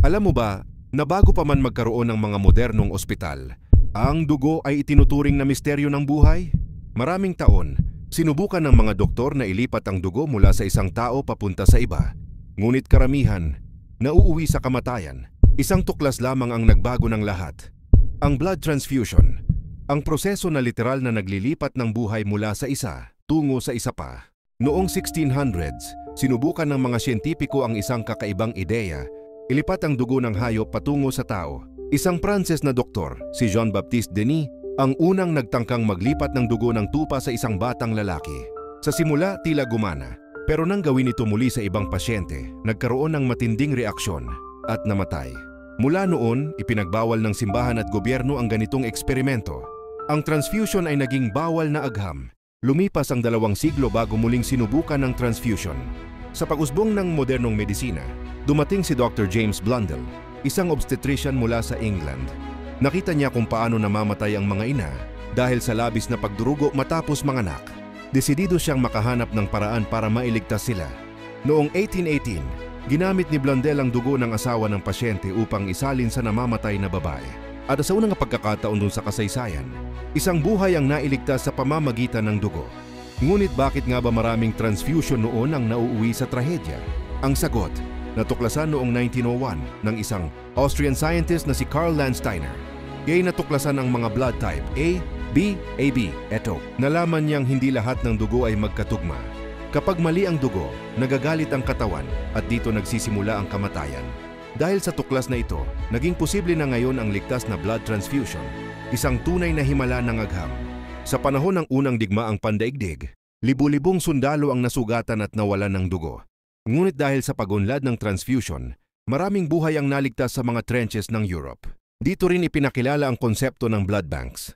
Alam mo ba na bago pa man magkaroon ng mga modernong ospital, ang dugo ay itinuturing na misteryo ng buhay? Maraming taon, sinubukan ng mga doktor na ilipat ang dugo mula sa isang tao papunta sa iba. Ngunit karamihan, nauuwi sa kamatayan. Isang tuklas lamang ang nagbago ng lahat. Ang blood transfusion, ang proseso na literal na naglilipat ng buhay mula sa isa tungo sa isa pa. Noong 1600s, sinubukan ng mga siyentipiko ang isang kakaibang ideya. Ilipat ang dugo ng hayop patungo sa tao. Isang Pranses na doktor, si Jean-Baptiste Denis, ang unang nagtangkang maglipat ng dugo ng tupa sa isang batang lalaki. Sa simula, tila gumana. Pero nang gawin ito muli sa ibang pasyente, nagkaroon ng matinding reaksyon at namatay. Mula noon, ipinagbawal ng simbahan at gobyerno ang ganitong eksperimento. Ang transfusion ay naging bawal na agham. Lumipas ang 2 siglo bago muling sinubukan ng transfusion. Sa pag-usbong ng modernong medisina, dumating si Dr. James Blundell, isang obstetrician mula sa England. Nakita niya kung paano namamatay ang mga ina dahil sa labis na pagdurugo matapos manganak. Desidido siyang makahanap ng paraan para mailigtas sila. Noong 1818, ginamit ni Blundell ang dugo ng asawa ng pasyente upang isalin sa namamatay na babae. At sa unang pagkakataon dun sa kasaysayan, isang buhay ang nailigtas sa pamamagitan ng dugo. Ngunit bakit nga ba maraming transfusion noon ang nauuwi sa trahedya? Ang sagot, natuklasan noong 1901 ng isang Austrian scientist na si Karl Landsteiner. Gayay natuklasan ang mga blood type A, B, AB. Eto, nalaman niyang hindi lahat ng dugo ay magkatugma. Kapag mali ang dugo, nagagalit ang katawan at dito nagsisimula ang kamatayan. Dahil sa tuklas na ito, naging posible na ngayon ang ligtas na blood transfusion, isang tunay na himala ng agham. Sa panahon ng unang digmaang pandaigdig, libu-libong sundalo ang nasugatan at nawalan ng dugo. Ngunit dahil sa pagunlad ng transfusion, maraming buhay ang naligtas sa mga trenches ng Europe. Dito rin ipinakilala ang konsepto ng blood banks.